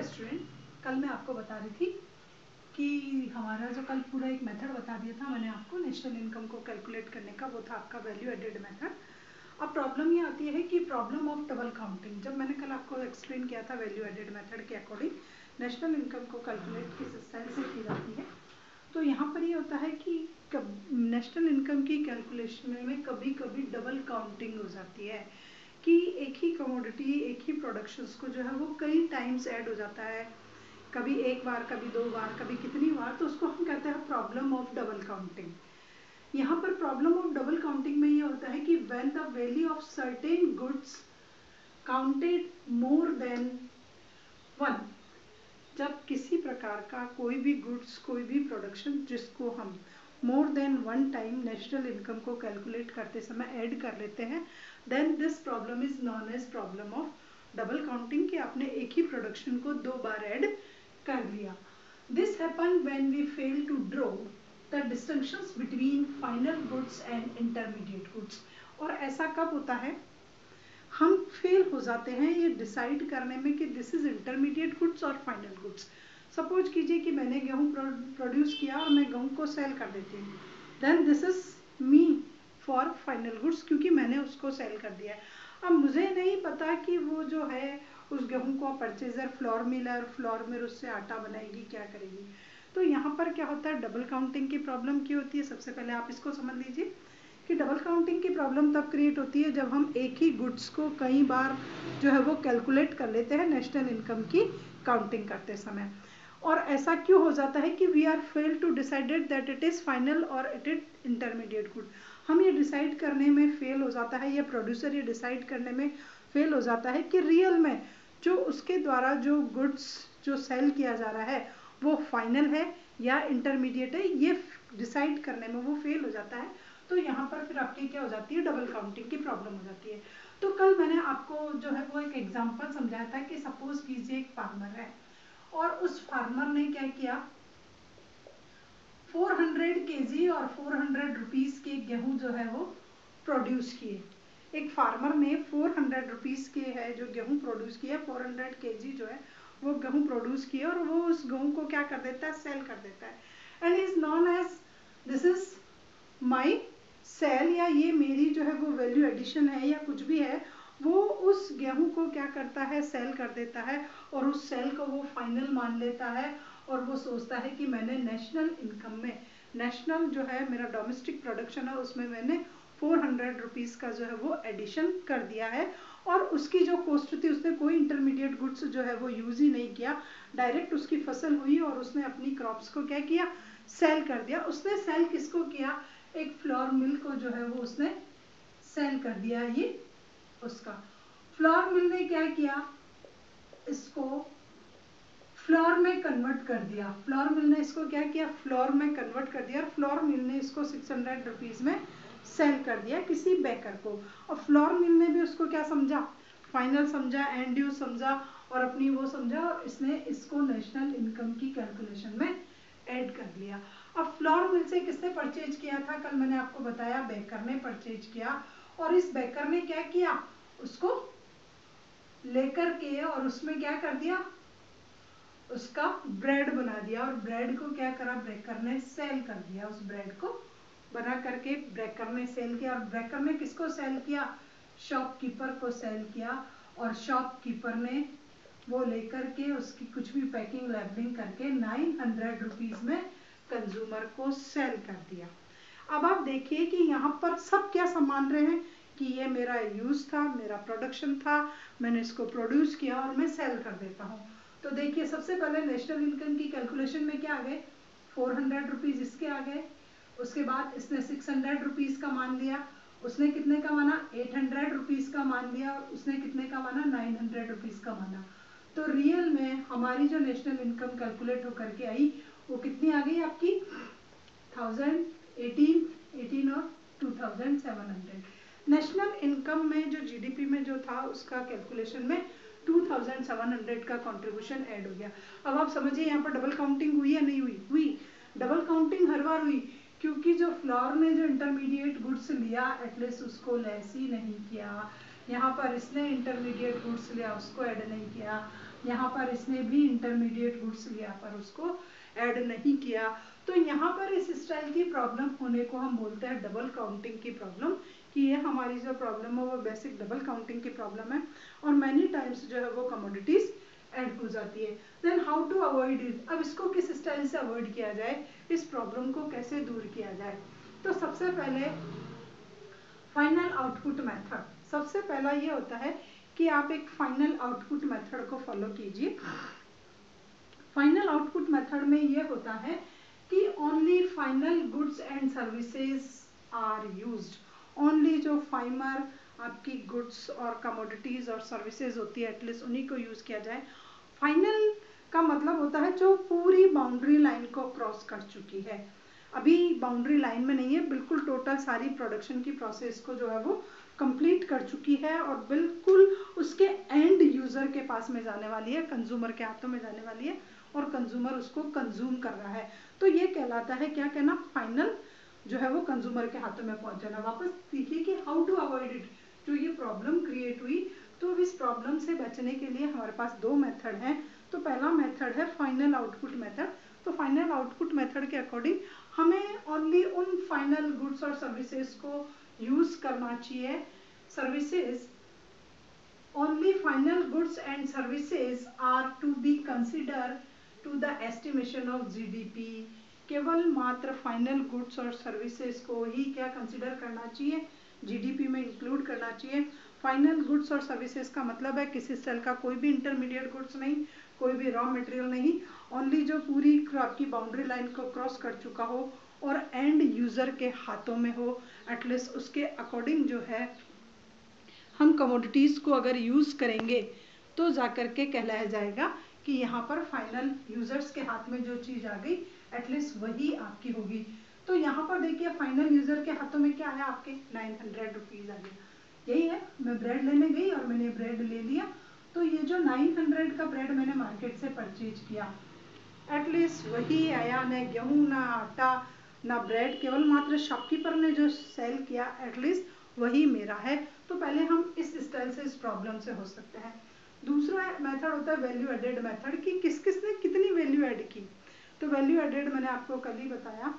Student, कल मैं आपको बता रही थी कि हमारा जो कल पूरा एक मेथड बता दिया था मैंने आपको नेशनल इनकम को कैलकुलेट करने का, वो था आपका वैल्यू एडेड मेथड। अब प्रॉब्लम ये आती है कि प्रॉब्लम ऑफ डबल काउंटिंग। जब मैंने कल आपको एक्सप्लेन किया था वैल्यू एडेड मेथड के अकॉर्डिंग नेशनल इनकम को कैलकुलेट किस स्टाइल से की जाती है, तो यहाँ पर ये होता है कि नेशनल इनकम की कैलकुलेशन में कभी कभी डबल काउंटिंग हो जाती है कि एक ही कमोडिटी, एक ही प्रोडक्शंस को जो है वो कई टाइम्स ऐड हो जाता है, कभी एक बार, कभी दो बार, कभी कितनी बार, तो उसको हम कहते हैं प्रॉब्लम ऑफ डबल काउंटिंग। यहाँ पर प्रॉब्लम ऑफ डबल काउंटिंग में ये होता है कि when the value of certain goods counted more than one, जब किसी प्रकार का कोई भी गुड्स, कोई भी प्रोडक्शन जिसको हम more than one time national income को कैलकुलेट करते समय ऐड कर लेते हैं, then this problem is known as problem of double counting, कि आपने एक ही प्रोडक्शन को दो बार ऐड कर लिया। This happen when we fail to draw the distinctions between final goods and intermediate goods. और ऐसा कब होता है, हम फेल हो जाते हैं ये डिसाइड करने में कि दिस इज इंटरमीडिएट गुड्स और फाइनल गुड्स। सपोज कीजिए कि मैंने गेहूं प्रोड्यूस किया और मैं गेहूं को सेल कर देती हूँ, then this is me for final goods, क्योंकि मैंने उसको सेल कर दिया है। अब मुझे नहीं पता कि वो जो है उस गेहूं को परचेजर फ्लोर मिल है और फ्लोर मिल उससे आटा बनाएगी, क्या करेगी। तो यहाँ पर क्या होता है, डबल काउंटिंग की प्रॉब्लम क्यों होती है। सबसे पहले आप इसको समझ लीजिए कि डबल काउंटिंग की प्रॉब्लम तब क्रिएट होती है जब हम एक ही गुड्स को कई बार जो है वो कैलकुलेट कर लेते हैं नेशनल इनकम की काउंटिंग करते समय। और ऐसा क्यों हो जाता है कि we are fail to decided that it is final और इट इज इंटरमीडिएट गुड। हम ये डिसाइड करने में फेल हो जाता है, या प्रोड्यूसर ये डिसाइड करने में फेल हो जाता है कि रियल में जो उसके द्वारा जो गुड्स जो सेल किया जा रहा है वो फाइनल है या इंटरमीडिएट है, ये डिसाइड करने में वो फेल हो जाता है। तो यहाँ पर फिर आपकी क्या हो जाती है, डबल काउंटिंग की प्रॉब्लम हो जाती है। तो कल मैंने आपको जो है वो एक एग्जांपल समझाया था कि सपोज कीजिए एक फार्मर है और उस फार्मर ने क्या किया, 400 केजी और 400 रुपीज के गेहूं जो है वो प्रोड्यूस किए। एक फार्मर ने 400 रुपीज के है जो गेहूं प्रोड्यूस किया, 400 केजी जो है वो गेहूं प्रोड्यूस किया और वो उस गेहूं को क्या कर देता है, सेल कर देता है। And is known as this is my sell, या ये मेरी जो है वो वैल्यू एडिशन है या कुछ भी है, वो उस गेहूं को क्या करता है, सेल कर देता है और उस सेल को वो फाइनल मान लेता है और वो सोचता है कि मैंने नेशनल इनकम में, नेशनल जो है मेरा डोमेस्टिक प्रोडक्शन है उसमें मैंने 400 रुपीज़ का जो है वो एडिशन कर दिया है। और उसकी जो कॉस्ट थी, उसने कोई इंटरमीडिएट गुड्स जो है वो यूज़ ही नहीं किया, डायरेक्ट उसकी फसल हुई और उसने अपनी क्रॉप्स को क्या किया, सेल कर दिया। उसने सेल किसको किया, एक फ्लोर मिल को जो है वो उसने सेल कर दिया। ये उसका फ्लोर मिल ने क्या किया, इसको फ्लोर में कन्वर्ट कर दिया। फ्लोर मिल ने इसको क्या किया, फ्लोर में कन्वर्ट कर दिया और फ्लोर मिल ने इसको 600 रुपीज में सेल कर दिया किसी बेकर को। और फ्लोर मिल ने भी उसको क्या समझा, फाइनल समझा, एंड ड्यू समझा और अपनी वो समझा और इसने इसको नेशनल इनकम की कैलकुलेशन में ऐड कर लिया। अब फ्लोर मिल से किसने परचेज किया था, कल मैंने आपको बताया बेकर ने परचेज किया। और इस बेकर ने क्या किया, उसको लेकर के और उसमें क्या कर दिया, उसका ब्रेड बना दिया और ब्रेड को क्या करा, ब्रेकर ने सेल कर दिया। उस ब्रेड को बना करके ब्रेकर ने सेल किया। और ब्रेकर ने किसको सेल किया, शॉपकीपर को सेल किया। और शॉपकीपर ने वो लेकर के उसकी कुछ भी पैकिंग लेबलिंग करके 900 रुपीज में कंज्यूमर को सेल कर दिया। अब आप देखिए कि यहाँ पर सब क्या मान रहे हैं कि ये मेरा यूज था, मेरा प्रोडक्शन था, मैंने इसको प्रोड्यूस किया और मैं सेल कर देता हूँ। तो देखिए सबसे पहले नेशनल इनकम की कैलकुलेशन में क्या आ गए, 400 रुपीज इसके आ गए। उसके बाद इसने 600 रुपीज का मान लिया, उसने कितने का माना, 800 रुपीज का मान लिया, उसने कितने का माना, 900 रुपीज का माना। तो रियल में हमारी जो नेशनल इनकम कैलकुलेट होकर के आई वो कितनी आ गई आपकी, 1018, 18 और 2700। नेशनल इनकम में जो जीडीपी में जो था उसका कैलकुलेशन में 2700 का कंट्रीब्यूशन ऐड हो गया। अब आप समझिए यहाँ पर डबल काउंटिंग हुई या नहीं हुई, हुई। डबल काउंटिंग हर बार हुई क्योंकि जो फ्लोर ने जो इंटरमीडिएट गुड्स लिया एटलीस्ट उसको लेस ही नहीं किया, यहाँ पर इसने इंटरमीडिएट गुड्स लिया, उसको ऐड नहीं किया, यहाँ पर इसने भी इंटरमीडिएट गुड्स लिया पर उसको ऐड नहीं किया। तो यहाँ पर इस स्टाइल की प्रॉब्लम होने को हम बोलते हैं डबल काउंटिंग की प्रॉब्लम, कि ये हमारी जो प्रॉब्लम है वो बेसिक डबल काउंटिंग की प्रॉब्लम है और मैनी टाइम्स जो है वो कमोडिटीज ऐड हो जाती है। Then how to avoid it, अब इसको किस स्टाइल से अवॉइड किया जाए, इस प्रॉब्लम को कैसे दूर किया जाए। तो सबसे पहले फाइनल आउटपुट मेथड, सबसे पहला ये होता है कि आप एक फाइनल आउटपुट मेथड को फॉलो कीजिए। फाइनल आउटपुट मेथड में ये होता है कि only final goods and services are used, only जो फाइनल आपकी गुड्स और कमोडिटीज और सर्विसेज होती है एटलीस्ट उन्हीं को यूज किया जाए। फाइनल का मतलब होता है जो पूरी बाउंड्री लाइन को क्रॉस कर चुकी है, अभी बाउंड्री लाइन में नहीं है, बिल्कुल टोटल सारी प्रोडक्शन की प्रोसेस को जो है वो कंप्लीट कर चुकी है और बिल्कुल उसके एंड यूजर के पास में जाने वाली है, कंज्यूमर के हाथों में जाने वाली है और कंज्यूमर उसको कंज्यूम कर रहा है। तो ये कहलाता है, क्या कहना, फाइनल जो है वो कंज्यूमर के हाथों में पहुंच जाना। वापस देखिए कि हाउ टू अवॉइड इट, जो ये प्रॉब्लम क्रिएट हुई, तो इस प्रॉब्लम से बचने के लिए हमारे पास दो मेथड हैं। तो पहला मेथड है फाइनल आउटपुट मेथड। तो फाइनल आउटपुट मेथड के अकॉर्डिंग हमें ओनली उन फाइनल गुड्स और सर्विसेज को यूज करना चाहिए, services only final goods and services are to be consider to the estimation of GDP, केवल मात्र फाइनल गुड्स और सर्विसेज को ही क्या कंसिडर करना चाहिए, जीडीपी में इंक्लूड करना चाहिए। फाइनल गुड्स और सर्विसेज का मतलब है किसी सेल का कोई भी इंटरमीडिएट गुड्स नहीं, कोई भी रॉ मटेरियल नहीं, ओनली जो पूरी आपकी बाउंड्री लाइन को क्रॉस कर चुका हो और एंड यूजर के हाथों में हो, एटलीस्ट उसके अकॉर्डिंग जो है हम कमोडिटीज को अगर यूज करेंगे तो जाकर के कहलाया जाएगा कि यहाँ पर फाइनल यूजर्स के हाथ में जो चीज आ गई एटलीस्ट वही आपकी होगी। तो यहाँ पर देखिए फाइनल यूजर के हाथों में क्या आया, आपके 900 रुपीज आ गया। यही है, मैं ब्रेड लेने गई और मैंने ब्रेड ले लिया, तो ये जो 900 का ब्रेड मैंने मार्केट से परचेज किया एटलीस्ट वही आया, न गेहूं ना आटा ना ब्रेड, केवल मात्र शॉपकीपर ने जो सेल किया एटलीस्ट वही मेरा है। तो पहले हम इस स्टाइल से इस प्रॉब्लम से हो सकते हैं। दूसरा मेथड होता है वैल्यू एडेड मेथड, कि किस किस ने कितनी वैल्यू ऐड की। तो वैल्यू एडेड मैंने आपको कल ही बताया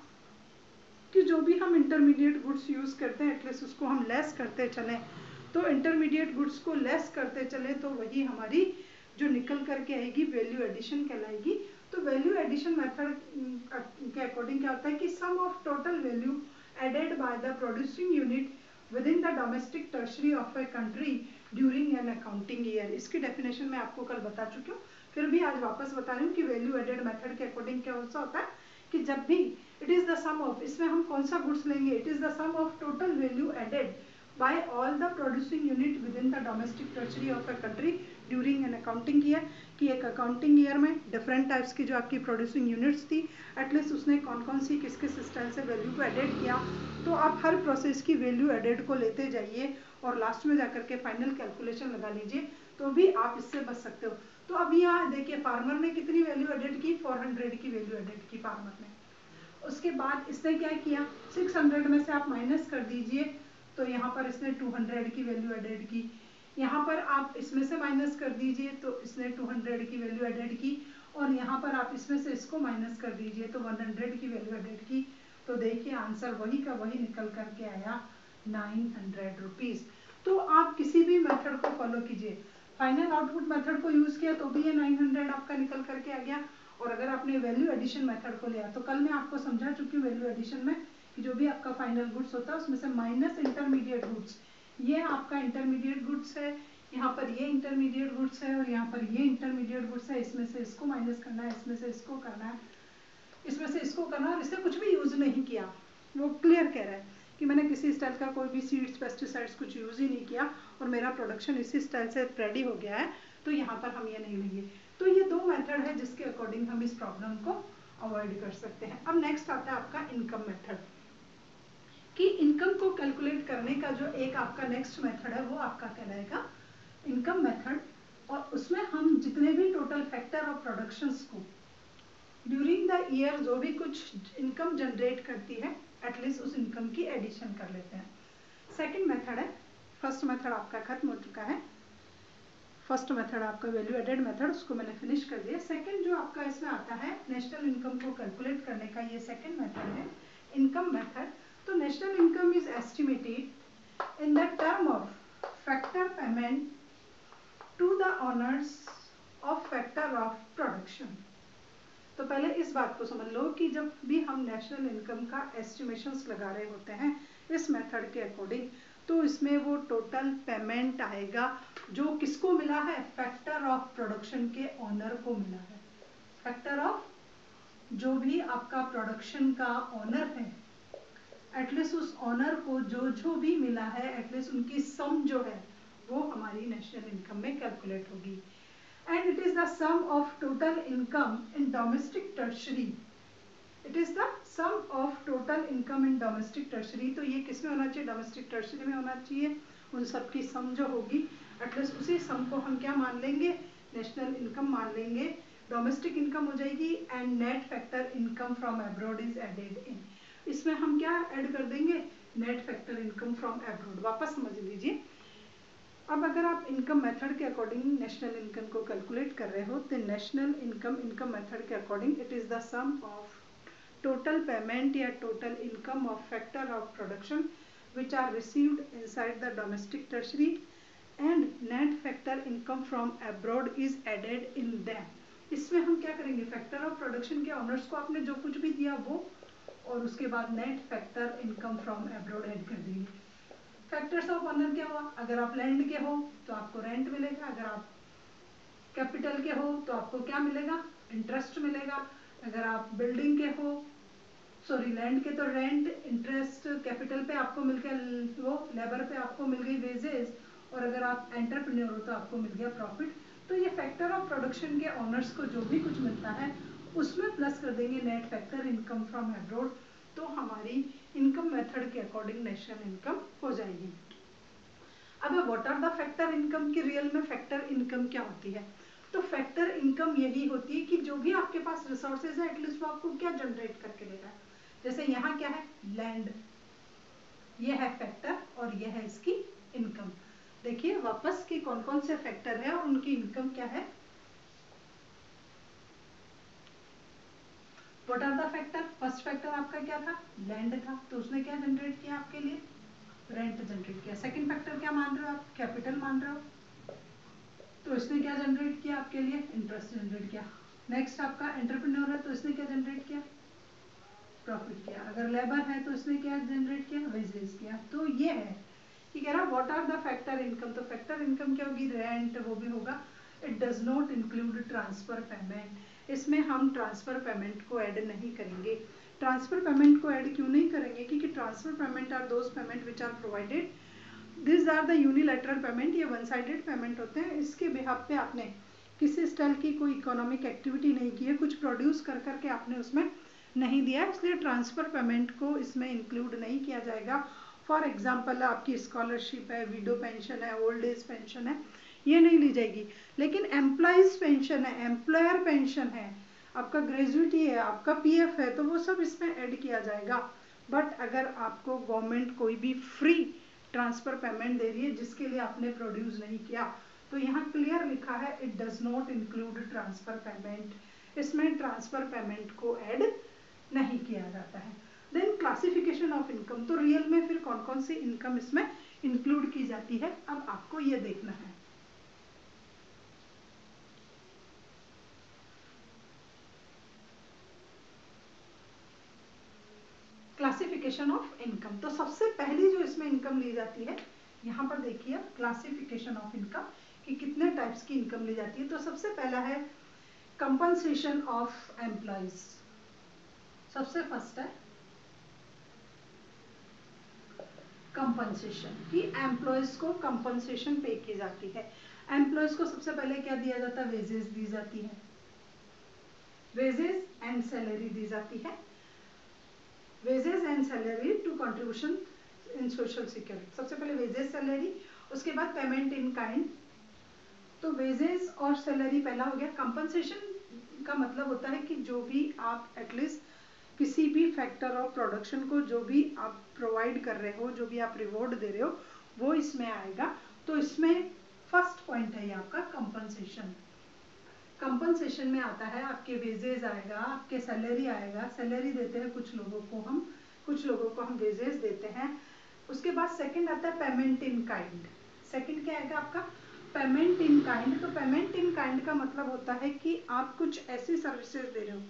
कि जो भी हम इंटरमीडिएट गुड्स यूज करते हैं एटलीस्ट उसको हम लेस करते चलें, तो इंटरमीडिएट गुड्स को लेस करते चले तो वही हमारी जो निकल करके आएगी वैल्यू एडिशन कहलाएगी। तो वैल्यू एडिशन मेथड के अकॉर्डिंग क्या होता है कि sum of total value added by the producing unit within the domestic territory of a country during an accounting year. इसकी डेफिनेशन मैं आपको कल बता चुकी हूँ, फिर भी आज वापस बता रही हूँ कि वैल्यू एडेड मेथड के अकॉर्डिंग क्या होता है कि जब भी it is the sum of, इसमें हम कौन सा गुड्स लेंगे, it is the sum of total value added by all the producing unit within the domestic treasury of a country during an accounting year, कि एक अकाउंटिंग ईयर में different types की जो आपकी प्रोड्यूसिंग यूनिट्स थी at least उसने कौन कौन सी किस किस स्टाइल से वैल्यू को एडेड किया। तो आप हर प्रोसेस की वैल्यू एडेड को लेते जाइए और लास्ट में जाकर के फाइनल कैलकुलेशन लगा लीजिए, तो भी आप इससे बच सकते हो। तो अब यहाँ देखिए फार्मर ने कितनी वैल्यू एडेड की, 400 की वैल्यू एडेड की फार्मर ने। उसके बाद इसने क्या किया, 600 में से आप माइनस कर दीजिए, तो यहाँ पर इसने 200 की वैल्यू एडेड की, यहाँ पर आप इसमें से माइनस कर दीजिए तो इसने 200 की वैल्यू एडेड की, और यहाँ पर आप इसमें से इसको माइनस कर दीजिए तो 100 की वैल्यू एडेड की। तो देखिए आंसर वही का वही निकल करके आया 900 रुपीज। तो आप किसी भी मेथड को फॉलो कीजिए, फाइनल आउटपुट मेथड को यूज किया तो भी ये 900 आपका निकल करके आ गया, और अगर आपने वैल्यू एडिशन मेथड को लिया तो कल मैं आपको समझा चुकी हूँ वैल्यू एडिशन में कि जो भी आपका फाइनल गुड्स होता है उसमें से माइनस इंटरमीडिएट गुड्स, ये आपका इंटरमीडिएट गुड्स है, यहाँ पर ये इंटरमीडिएट गुड्स है और यहाँ पर ये इंटरमीडिएट गुड्स है, इसमें से इसको माइनस करना है, इसमें से इसको करना है, इसमें से इसको करना है, और इससे कुछ भी यूज नहीं किया। वो क्लियर कह रहा है कि मैंने किसी स्टाइल का कोई भी सीड्स पेस्टिसाइड्स कुछ यूज ही नहीं किया और मेरा प्रोडक्शन इसी स्टाइल से रेडी हो गया है, तो यहाँ पर हम ये नहीं लेंगे। तो ये दो मेथड है जिसके अकॉर्डिंग हम इस प्रॉब्लम को अवॉइड कर सकते हैं। अब नेक्स्ट आता है आपका इनकम मेथड, कि इनकम को कैलकुलेट करने का जो एक आपका नेक्स्ट मेथड है वो आपका कहलाएगा इनकम मेथड, और उसमें हम जितने भी टोटल फैक्टर ऑफ प्रोडक्शंस को ड्यूरिंग द ईयर जो भी कुछ इनकम जनरेट करती है एटलीस्ट उस इनकम की एडिशन कर लेते हैं। सेकंड मेथड है फर्स्ट मेथड आपका खत्म हो चुका है। फर्स्ट मेथड आपका वैल्यू एडेड मेथड, उसको मैंने फिनिश कर दिया। सेकंड जो आपका इसमें आता है नेशनल इनकम को कैलकुलेट करने का, ये सेकंड मेथड है इनकम मेथड। तो national income is estimated in the term of factor payment to the owners of factor of production. तो पहले इस बात को समझ लो कि जब भी हम नेशनल इनकम का एस्टिमेशंस लगा रहे होते हैं इस मेथड के अकॉर्डिंग, तो इसमें वो टोटल पेमेंट आएगा जो किसको मिला है, फैक्टर ऑफ प्रोडक्शन के ऑनर को मिला है। फैक्टर ऑफ जो भी आपका प्रोडक्शन का ऑनर है, एटलीस्ट उस ऑनर को जो भी मिला है, एटलीस्ट उनकी सम जो है वो हमारी नेशनल इनकम में कैलकुलेट होगी। And it is the sum of total income in domestic tertiary. It is the sum of total income in domestic tertiary. तो ये किस में होना चाहिए, डोमेस्टिक टर्शरी में होना चाहिए। उन सब की सम जो होगी, एटलीस्ट उसी सम को हम क्या मान लेंगे, नेशनल इनकम मान लेंगे। डोमेस्टिक इनकम हो जाएगी and net factor income from abroad is added in. इसमें हम क्या ऐड कर देंगे, net factor income from abroad. वापस समझ लीजिए, अब अगर आप इनकम मेथड के अकॉर्डिंग नेशनल इनकम को कैलकुलेट कर रहे हो तो नेशनल इनकम मेथड के according it is the sum of total payment या total income of factor of production which are received inside the domestic territory and net factor income from abroad is added in them. इसमें हम क्या करेंगे, factor of production के owners को आपने जो कुछ भी दिया वो, और उसके बाद net factor income from abroad add कर देंगे। फैक्टर्स ऑफ ऑनर क्या हुआ, अगर आप लैंड के हो तो आपको रेंट मिलेगा, अगर आप कैपिटल के हो तो आपको क्या मिलेगा, इंटरेस्ट मिलेगा, अगर आप बिल्डिंग के हो, सॉरी लैंड के तो रेंट, इंटरेस्ट, कैपिटल पे आपको मिल गया वो, लेबर पे आपको मिल गई वेजेस, और अगर आप एंटरप्रेन्योर हो तो आपको मिल गया प्रॉफिट। तो ये फैक्टर ऑफ प्रोडक्शन के ऑनर्स को जो भी कुछ मिलता है उसमें प्लस कर देंगे net factor income from abroad, तो हमारी इनकम मेथड के अकॉर्डिंग नेशनल इनकम हो जाएगी। अब what are the factor income की रियल में फैक्टर इनकम क्या होती है, तो फैक्टर इनकम यही होती है कि जो भी आपके पास रिसोर्सेज है एटलीस्ट वो आपको क्या जनरेट करके देगा। जैसे यहाँ क्या है, लैंड, ये है फैक्टर और ये है इसकी इनकम। देखिए वापस कि कौन कौन से फैक्टर है और उनकी इनकम क्या है। What are the factor, first factor आपका क्या था, लैंड था, तो उसने क्या जनरेट किया आपके लिए, रेंट जनरेट किया। सेकंड फैक्टर क्या मान रहे हो आप, कैपिटल मान रहे हो, तो इसने क्या जनरेट किया आपके लिए, इंटरेस्ट जनरेट किया। नेक्स्ट आपका एंटरप्रेन्योर है तो इसने क्या जनरेट किया, प्रॉफिट किया। अगर लेबर है तो इसने क्या जनरेट किया, वेजेस किया। तो ये है कि कह रहा what are the factor income, तो फैक्टर इनकम क्या होगी, रेंट वो भी होगा। It does not include transfer payment, इसमें हम ट्रांसफर पेमेंट को ऐड नहीं करेंगे। ट्रांसफर पेमेंट को ऐड क्यों नहीं करेंगे, क्योंकि transfer payment are those payment which are provided, this are the unilateral payment, ये वन साइडेड पेमेंट होते हैं। इसके बिहाफ पे आपने किसी स्टाइल की कोई इकोनॉमिक एक्टिविटी नहीं की है, कुछ प्रोड्यूस कर करके आपने उसमें नहीं दिया, इसलिए ट्रांसफर पेमेंट को इसमें इंक्लूड नहीं किया जाएगा। फॉर एग्जाम्पल आपकी स्कॉलरशिप है, विडो पेंशन है, ओल्ड एज पेंशन है, ये नहीं ली जाएगी। लेकिन एम्प्लॉयज पेंशन है, एम्प्लॉयर पेंशन है, आपका ग्रेजुएटी है, आपका पीएफ है, तो वो सब इसमें ऐड किया जाएगा। बट अगर आपको गवर्नमेंट कोई भी फ्री ट्रांसफर पेमेंट दे रही है जिसके लिए आपने प्रोड्यूस नहीं किया, तो यहाँ क्लियर लिखा है it does not include transfer payment, इसमें ट्रांसफर पेमेंट को ऐड नहीं किया जाता है। देन क्लासिफिकेशन ऑफ इनकम, तो रियल में फिर कौन कौन सी इनकम इसमें इंक्लूड की जाती है, अब आपको ये देखना है। क्लासिफिकेशन ऑफ इनकम, तो सबसे पहली जो इसमें इनकम ली जाती है, यहाँ पर देखिए क्लासिफिकेशन ऑफ इनकम कि कितने टाइप्स की इनकम ली जाती है। तो सबसे पहला है कंपनसेशन ऑफ एम्प्लॉयज, सबसे फर्स्ट है कंपनसेशन, कि एम्प्लॉयज को कंपनसेशन पे की जाती है। एम्प्लॉयज को सबसे पहले क्या दिया जाता है, वेजेस दी जाती है, वेजेस एंड सैलरी दी जाती है, wages and salary to contribution in social security. सबसे पहले वेजेस सैलरी, उसके बाद पेमेंट इन काइंड। तो वेजेस और सैलरी पहला हो गया। कंपनसेशन का मतलब होता है कि जो भी आप एटलीस्ट किसी भी फैक्टर ऑफ प्रोडक्शन को जो भी आप प्रोवाइड कर रहे हो, जो भी आप रिवॉर्ड दे रहे हो, वो इसमें आएगा। तो इसमें फर्स्ट पॉइंट है ये आपका कंपनसेशन। कंपनसेशन में आता है आपके वेजेस आएगा, आपके सैलरी आएगा, सैलरी देते हैं कुछ लोगों को हम वेजेस देते हैं। उसके बाद सेकंड आता है पेमेंट इन काइंड। सेकंड क्या आएगा आपका? Payment in kind. तो पेमेंट इन काइंड का मतलब होता है कि आप कुछ ऐसी सर्विसेज दे रहे हो।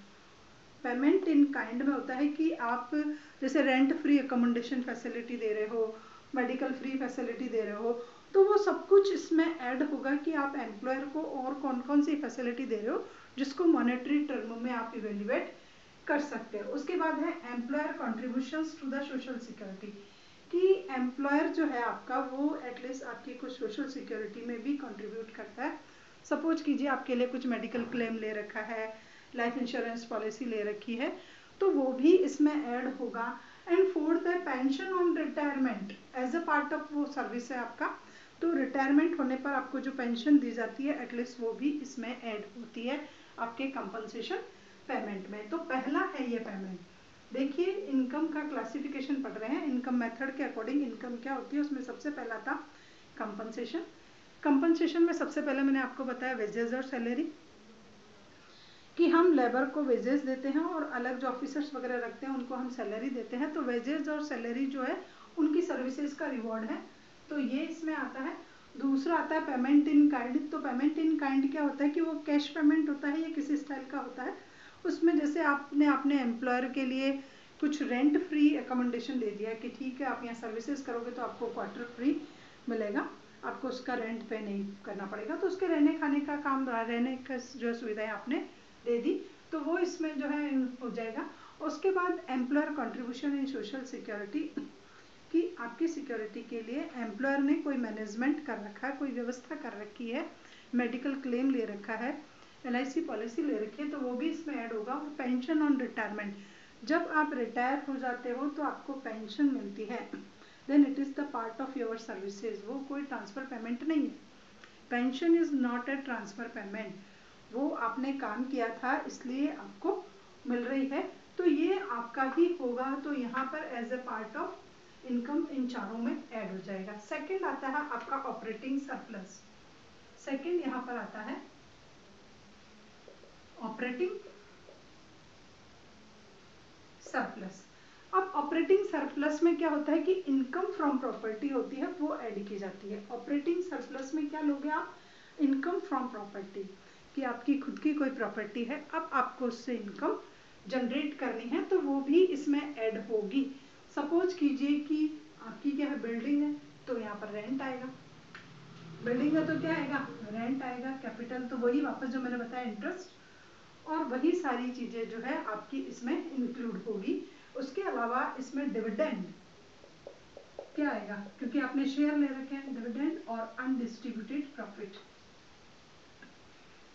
पेमेंट इन काइंड में होता है कि आप जैसे रेंट फ्री अकोमोडेशन फैसिलिटी दे रहे हो, मेडिकल फ्री फैसिलिटी दे रहे हो, तो वो सब कुछ इसमें ऐड होगा कि आप एम्प्लॉयर को और कौन कौन सी फैसिलिटी दे रहे हो जिसको मॉनेटरी टर्म में आप इवेल्युएट कर सकते हो। उसके बाद है employer contributions to the social security, कि एम्प्लॉयर जो है आपका वो एटलीस्ट आपकी कुछ सोशल सिक्योरिटी में भी कंट्रीब्यूट करता है। सपोज कीजिए आपके लिए कुछ मेडिकल क्लेम ले रखा है, लाइफ इंश्योरेंस पॉलिसी ले रखी है, तो वो भी इसमें ऐड होगा। एंड फोर्थ है pension on retirement as a part of वो सर्विस है आपका, तो रिटायरमेंट होने पर आपको जो पेंशन दी जाती है एटलीस्ट वो भी इसमें ऐड होती है आपके कंपनसेशन पेमेंट में। तो पहला है ये पेमेंट। देखिए इनकम का क्लासिफिकेशन पढ़ रहे हैं, इनकम मेथड के अकॉर्डिंग इनकम क्या होती है, उसमें सबसे पहला था कंपनसेशन। कंपनसेशन में सबसे पहले मैंने आपको बताया वेजेस और सैलरी, कि हम लेबर को वेजेस देते हैं और अलग जो ऑफिसर्स वगैरह रखते हैं उनको हम सैलरी देते हैं। तो वेजेस और सैलरी जो है उनकी सर्विसेज का रिवॉर्ड है, तो ये इसमें आता है। दूसरा आता है पेमेंट इन काइंड। तो पेमेंट इन काइंड क्या होता है कि वो कैश पेमेंट होता है या किसी स्टाइल का होता है। उसमें जैसे आपने अपने एम्प्लॉयर के लिए कुछ रेंट फ्री अकोमोडेशन दे दिया कि ठीक है आप यहाँ सर्विसेज करोगे तो आपको क्वार्टर फ्री मिलेगा, आपको उसका रेंट पे नहीं करना पड़ेगा, तो उसके रहने खाने का काम, रहने का जो सुविधाएं आपने दे दी, तो वो इसमें जो है हो जाएगा। उसके बाद employer contribution in social security, कि आपकी सिक्योरिटी के लिए एम्प्लॉयर ने कोई मैनेजमेंट कर रखा है, कोई व्यवस्था कर रखी है, मेडिकल क्लेम ले रखा है, LIC पॉलिसी ले रखी है, तो वो भी इसमें ऐड होगा। और पेंशन ऑन रिटायरमेंट, जब आप रिटायर हो जाते हो तो आपको पेंशन मिलती है, then it is the part of your services. वो कोई ट्रांसफर पेमेंट नहीं है, pension is not a transfer payment, वो आपने काम किया था इसलिए आपको मिल रही है, तो ये आपका ही होगा। तो यहाँ पर as a part of income इन चारों में ऐड हो जाएगा। सेकंड आता है आपका ऑपरेटिंग सरप्लस। सेकंड यहाँ पर आता है ऑपरेटिंग सरप्लस। अब ऑपरेटिंग सरप्लस में क्या होता है कि इनकम फ्रॉम प्रॉपर्टी होती है वो ऐड की जाती है। ऑपरेटिंग सरप्लस में क्या लोगे आप? इनकम फ्रॉम प्रॉपर्टी, कि आपकी खुद की कोई प्रॉपर्टी है, अब आपको उससे इनकम जनरेट करनी है, तो वो भी इसमें ऐड होगी। सपोज कीजिए कि आपकी क्या है, बिल्डिंग है, तो यहाँ पर रेंट आएगा। बिल्डिंग है तो क्या आएगा? रेंट आएगा। कैपिटल तो वही वापस जो मैंने बताया इंटरेस्ट, और वही सारी चीजें जो है आपकी इसमें इंक्लूड होगी। उसके अलावा इसमें डिविडेंड क्या आएगा, क्योंकि आपने शेयर ले रखे हैं, डिविडेंड और अनडिस्ट्रीब्यूटेड प्रॉफिट,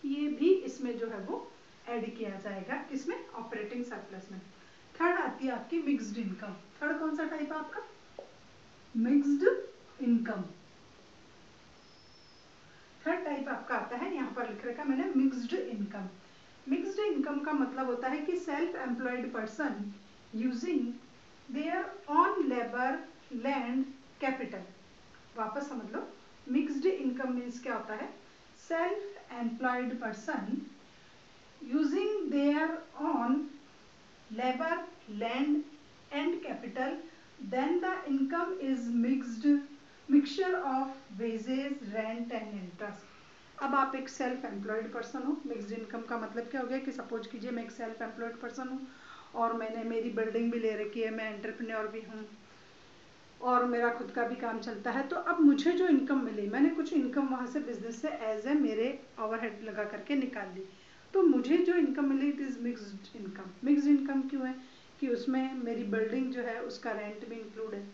ये भी इसमें जो है वो ऐड किया जाएगा, इसमें ऑपरेटिंग सरप्लस में। थर्ड आती है आपकी मिक्स्ड इनकम। थर्ड कौन सा टाइप है आपका? Mixed income. थर्ड टाइप आपका आता है, यहाँ पर लिख रखा मैंने मिक्स्ड इनकम। मिक्स्ड इनकम का मतलब होता है कि self employed person using their own labour, land, capital. वापस समझ लो, मिक्स्ड इनकम मीन्स क्या होता है? Self employed person using their own labour, land and capital, then the income is mixture of wages, rent and interest. अब आप एक self employed person हो, मिक्स्ड इनकम का मतलब क्या हो गया कि सपोज कीजिए मैं एक सेल्फ एम्प्लॉयड पर्सन हूँ और मैंने मेरी बिल्डिंग भी ले रखी है, मैं एंटरप्रेन्योर भी हूँ और मेरा खुद का भी काम चलता है, तो अब मुझे जो इनकम मिली, मैंने कुछ इनकम वहाँ से बिजनेस से एज ए मेरे ओवरहेड लगा करके निकाल ली, तो मुझे जो इनकम मिली it is mixed income. Mixed income क्यों है कि उसमें मेरी बिल्डिंग जो है उसका रेंट भी इंक्लूड है,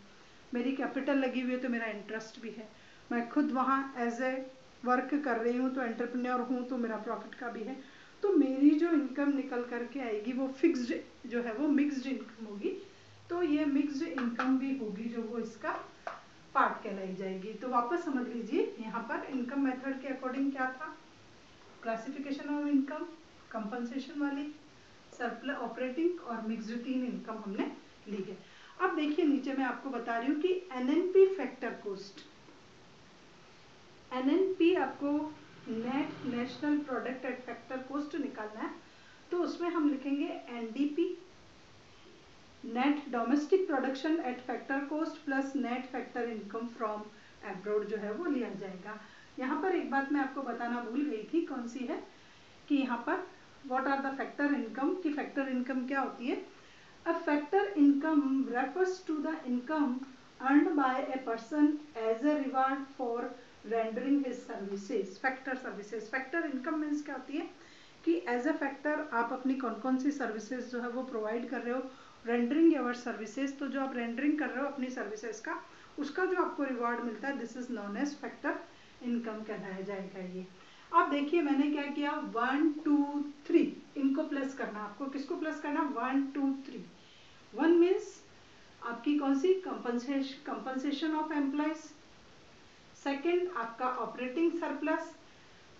मेरी कैपिटल लगी हुई है तो मेरा इंटरेस्ट भी है, मैं खुद वहाँ एज ए वर्क कर रही हूँ तो एंटरप्रेन्योर हूँ तो मेरा प्रॉफिट का भी है, तो मेरी जो इनकम निकल करके आएगी वो फिक्स्ड जो है वो मिक्स्ड इनकम होगी। तो ये मिक्स्ड इनकम भी होगी जो वो इसका पार्ट कहलाई जाएगी। तो वापस समझ लीजिए, यहाँ पर इनकम मेथड के अकॉर्डिंग क्या था, क्लासिफिकेशन ऑफ इनकम, कंपनसेशन वाली, सरप्लस, ऑपरेटिंग और मिक्स्ड, तीन इनकम हमने ली है। अब देखिए नीचे मैं आपको बता रही हूँ कि NNP फैक्टर को, कोस्ट। NNP आपको net national product at factor cost निकालना है, तो उसमें हम लिखेंगे NDP net domestic production at factor cost plus net factor income from abroad जो है वो लिया जाएगा। यहाँ पर एक बात मैं आपको बताना भूल गई थी, कौन सी है कि यहाँ पर what are the factor income, की फैक्टर इनकम क्या होती है। A factor income refers to the income earned by a person as a reward for rendering his services. Factor services, factor income means क्या होती है कि एज अ फैक्टर आप अपनी कौन कौन सी सर्विसेज जो है वो प्रोवाइड कर रहे हो, रेंडरिंग योर सर्विसेज, तो जो आप रेंडरिंग कर रहे हो अपनी सर्विसेज का, उसका जो आपको रिवार्ड मिलता है, this is known age factor income कहलाया जाएगा। ये आप देखिए मैंने क्या किया, 1 2 3 इनको प्लस करना, आपको किसको प्लस करना, 1 2 3। 1 मीन्स आपकी कौन सी, कंपनसेशन ऑफ एम्प्लॉयज, सेकेंड आपका ऑपरेटिंग सरप्लस,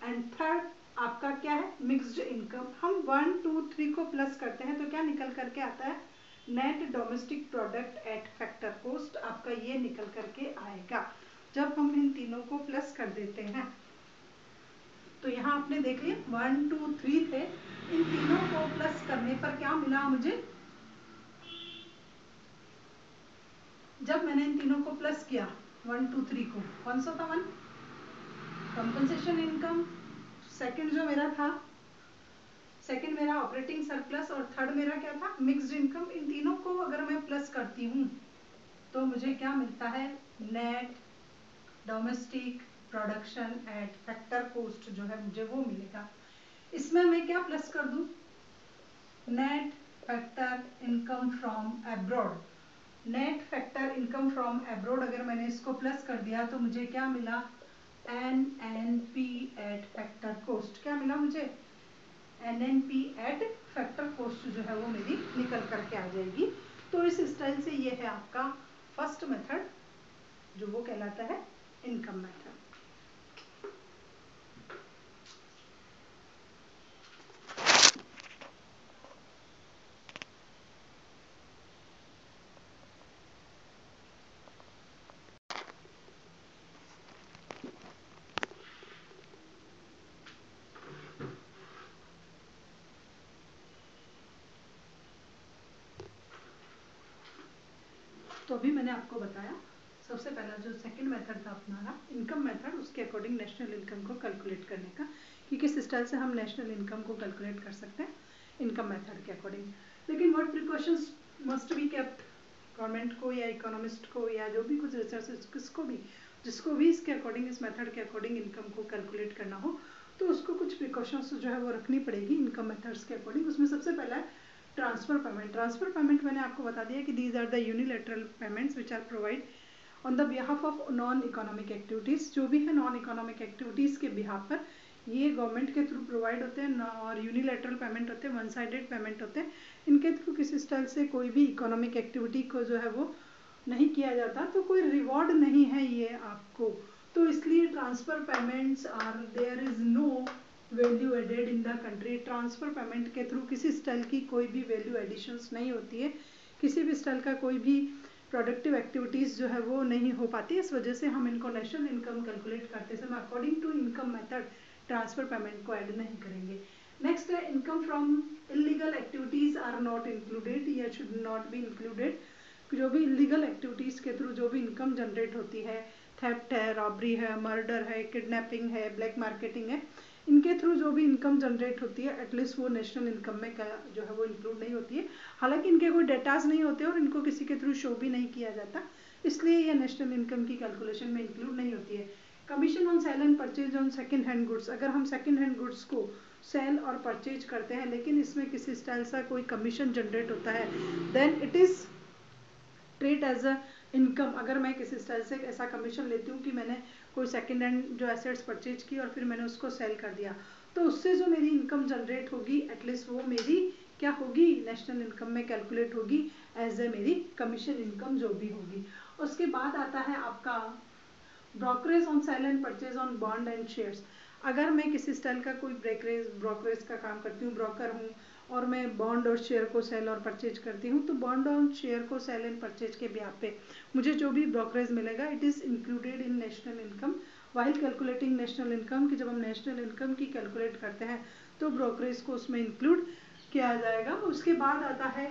एंड थर्ड आपका क्या है, मिक्स्ड इनकम। हम 1 2 3 को प्लस करते हैं तो क्या निकल करके आता है, net domestic product at factor cost, आपका ये निकल करके आएगा जब हम इन तीनों को प्लस कर देते हैं। तो यहाँ आपने देख लिया 1 2 3 थे, इन तीनों को प्लस करने पर क्या मिला मुझे, जब मैंने इन तीनों को प्लस किया 1 2 3 को, कौन सा था, 1 कंपनसेशन इनकम, सेकंड जो मेरा था, सेकंड मेरा ऑपरेटिंग सरप्लस, और थर्ड मेरा क्या था, मिक्स्ड इनकम। इन तीनों को अगर मैं प्लस करती हूँ तो मुझे क्या मिलता है, net domestic production at factor cost जो है मुझे वो मिलेगा। इसमें मैं क्या प्लस कर दूं, net factor income from abroad, net factor income from abroad अगर मैंने इसको प्लस कर दिया तो मुझे क्या मिला, NNP एट फैक्टर कोस्ट, क्या मिला मुझे, NNP एट फैक्टर कोस्ट जो है वो मेरी निकल करके आ जाएगी। तो इस स्टाइल से ये है आपका फर्स्ट मेथड जो वो कहलाता है इनकम मेथड। तो अभी मैंने आपको बताया सबसे पहला जो सेकंड मेथड था अपना इनकम मेथड, उसके अकॉर्डिंग नेशनल इनकम को कैलकुलेट करने का, कि किस स्टाइल से हम नेशनल इनकम को कैलकुलेट कर सकते हैं इनकम मेथड के अकॉर्डिंग। लेकिन what precautions must be kept, government को या इकोनॉमिस्ट को या जो भी कुछ रिसर्च किसको भी, जिसको भी इसके अकॉर्डिंग, इस मेथड के अकॉर्डिंग इनकम को कैलकुलेट करना हो तो उसको कुछ प्रिकॉशंस जो है वो रखनी पड़ेगी इनकम मेथड्स के अकॉर्डिंग। उसमें सबसे पहला है ट्रांसफर पेमेंट। ट्रांसफर पेमेंट मैंने आपको बता दिया कि these are the unilateral payments which are provide on the behalf of non economic activities. जो भी है नॉन इकोनॉमिक एक्टिविटीज़ के बिहाफ पर ये गवर्नमेंट के थ्रू प्रोवाइड होते हैं, और यूनिलैटरल पेमेंट होते हैं, वन साइडेड पेमेंट होते हैं। इनके थ्रू किसी स्टाइल से कोई भी इकोनॉमिक एक्टिविटी को जो है वो नहीं किया जाता, तो कोई रिवॉर्ड नहीं है ये आपको। तो इसलिए transfer payments are, there is no value added in the country. Transfer payment के थ्रू किसी स्टाइल की कोई भी वैल्यू एडिशंस नहीं होती है, किसी भी स्टाइल का कोई भी प्रोडक्टिव एक्टिविटीज़ जो है वो नहीं हो पाती। इस वजह से हम इनको नेशनल इनकम कैलकुलेट करते समय according to income method transfer payment को ऐड नहीं करेंगे। नेक्स्ट है income from illegal activities are not included या शुड नॉट बी इंक्लूडेड। जो भी इलीगल एक्टिविटीज़ के थ्रू जो भी इनकम जनरेट होती है, थेफ्ट है, रॉबरी है, मर्डर है, किडनैपिंग है, ब्लैक मार्केटिंग है, इनके थ्रू जो भी इनकम जनरेट होती है एटलीस्ट वो नेशनल इनकम में जो है वो इंक्लूड नहीं होती है। हालांकि इनके कोई डेटाज नहीं होते और इनको किसी के थ्रू शो भी नहीं किया जाता, इसलिए ये नेशनल इनकम की कैलकुलेशन में इंक्लूड नहीं होती है। Commission on sale and purchase on second hand goods, अगर हम सेकेंड हैंड गुड्स को सेल और परचेज करते हैं लेकिन इसमें किसी स्टाइल सा कोई कमीशन जनरेट होता है, then it is treat as a income. अगर मैं किसी स्टाइल से ऐसा कमीशन लेती हूँ कि मैंने कोई सेकेंड हैंड जो एसेट्स परचेज की और फिर मैंने उसको सेल कर दिया, तो उससे जो मेरी इनकम जनरेट होगी एटलीस्ट वो मेरी क्या होगी, नेशनल इनकम में कैलकुलेट होगी एज ए मेरी कमीशन इनकम जो भी होगी। उसके बाद आता है आपका brokerage on sale and purchase on bond and shares. अगर मैं किसी स्टाइल का कोई ब्रोकरेज का काम करती हूँ, ब्रोकर हूँ और मैं बॉन्ड और शेयर को सेल और परचेज करती हूँ, तो बॉन्ड और शेयर को सेल एंड परचेज के ब्याज पे मुझे जो भी ब्रोकरेज मिलेगा it is included in national income while calculating national income, कि जब हम नेशनल इनकम की कैलकुलेट करते हैं तो ब्रोकरेज को उसमें इंक्लूड किया जाएगा। उसके बाद आता है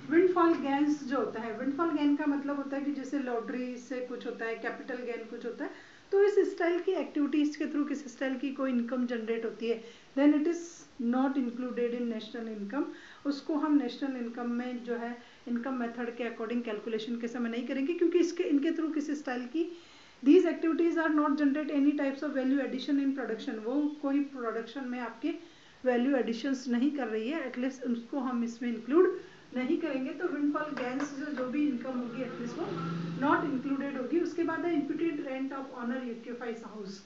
विंडफॉल गेन्स जो होता है। विंडफॉल गेन का मतलब होता है कि जैसे लॉटरी से कुछ होता है, कैपिटल गेन कुछ होता है, तो इस स्टाइल की एक्टिविटीज़ के थ्रू किस स्टाइल की कोई इनकम जनरेट होती है then it is not included in national income. उसको हम नेशनल इनकम में जो है इनकम मेथड के अकॉर्डिंग कैलकुलेशन के समय नहीं करेंगे, क्योंकि इनके थ्रू किस स्टाइल की these activities are not generate any types of value addition in production. वो कोई प्रोडक्शन में आपके वैल्यू एडिशंस नहीं कर रही है, एटलीस्ट उसको हम इसमें इंक्लूड नहीं करेंगे। तो विंडफॉल गेन्स जो भी इनकम होगी एटलीस्ट वो नॉट इंक्लूडेड होगी। उसके बाद है imputed rent of owner occupies house,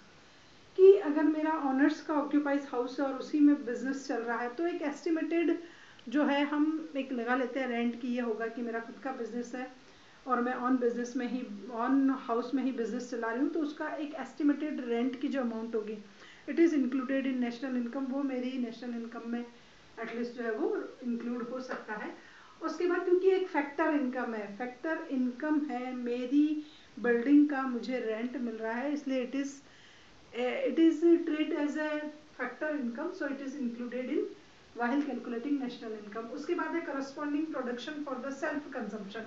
कि अगर मेरा ऑनर्स का ऑक्यूपाइज हाउस है और उसी में बिजनेस चल रहा है तो एक एस्टिमेटेड जो है हम एक लगा लेते हैं रेंट की, ये होगा कि मेरा खुद का बिजनेस है और मैं ऑन हाउस में ही बिजनेस चला रही हूँ, तो उसका एक एस्टिमेटेड रेंट की जो अमाउंट होगी it is included in national income, वो मेरी नेशनल इनकम में एटलीस्ट जो है वो इंक्लूड हो सकता है। उसके बाद क्योंकि एक फैक्टर इनकम है, फैक्टर इनकम है, मेरी बिल्डिंग का मुझे रेंट मिल रहा है, इसलिए it is treat as a factor income, so it is included in while calculating national income. उसके बाद है corresponding production for the self consumption.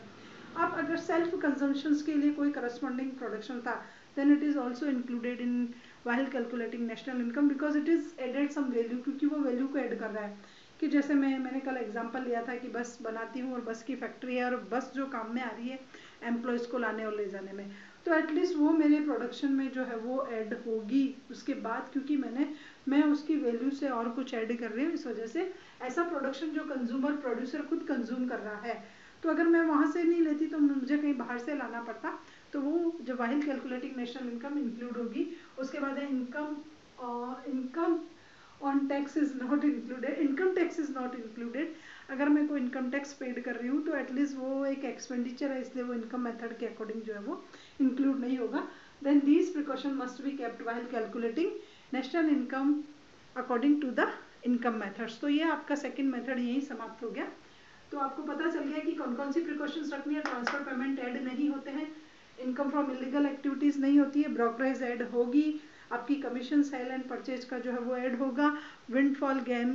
अब अगर सेल्फ कंजम्पशन के लिए कोई करस्पॉन्डिंग प्रोडक्शन था then it is also included in while calculating national income because it is added some value, क्योंकि वो वैल्यू को ऐड कर रहा है। कि जैसे मैंने कल एग्जांपल लिया था कि बस बनाती हूँ और बस की फैक्ट्री है और बस जो काम में आ रही है एम्प्लॉयज़ को लाने और ले जाने में, तो एटलीस्ट वो मेरे प्रोडक्शन में जो है वो ऐड होगी उसके बाद, क्योंकि मैं उसकी वैल्यू से और कुछ ऐड कर रही हूँ, इस वजह से ऐसा प्रोडक्शन जो कंज्यूमर प्रोड्यूसर खुद कंज्यूम कर रहा है, तो अगर मैं वहाँ से नहीं लेती तो मुझे कहीं बाहर से लाना पड़ता, तो वो जब while calculating national income include होगी। उसके बाद है income on tax is not included, income tax is not included. अगर मैं कोई इनकम टैक्स पेड कर रही हूँ तो एटलीस्ट वो एक एक्सपेंडिचर है, इसलिए वो इनकम मेथड के अकॉर्डिंग जो है वो इंक्लूड नहीं होगा। Then these precaution must be kept while calculating national income according to the income methods. तो ये आपका सेकेंड मेथड यही समाप्त हो गया। तो आपको पता चल गया कि कौन कौन सी प्रिकॉशंस रखनी है। ट्रांसफर पेमेंट ऐड नहीं होते हैं, इनकम फ्रॉम इलीगल एक्टिविटीज़ नहीं होती है, ब्रोकरेज ऐड होगी, आपकी कमीशन सेल एंड परचेज का जो है वो ऐड होगा, विंडफॉल गेन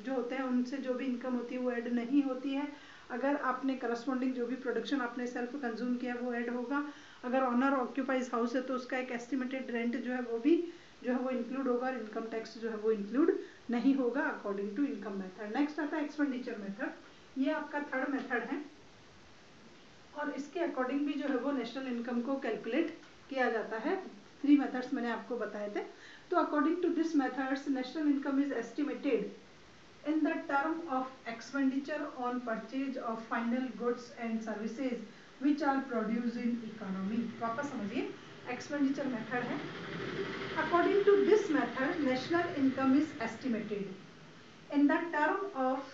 जो होते हैं उनसे जो भी इनकम होती है वो ऐड नहीं होती है। अगर आपने करस्पॉन्डिंग जो भी प्रोडक्शन आपने सेल्फ कंज्यूम किया वो ऐड होगा। अगर ऑनर ऑक्यूपाइज हाउस है तो उसका एक एस्टिमेटेड रेंट जो है वो भी जो है वो इंक्लूड होगा और इनकम टैक्स जो है वो इंक्लूड नहीं होगा according to income method. Next आता है एक्सपेंडिचर मेथड, ये आपका थर्ड मेथड है और इसके अकॉर्डिंग भी जो है वो नेशनल इनकम को कैलकुलेट किया जाता है। 3 मेथड्स मैंने आपको बताए थे। तो according to this methods national income is estimated in the term of expenditure on purchase of final goods and services which are produce in economy. वापस समझिए, एक्सपेंडिचर मेथड है। According to this method national income is estimated in the term of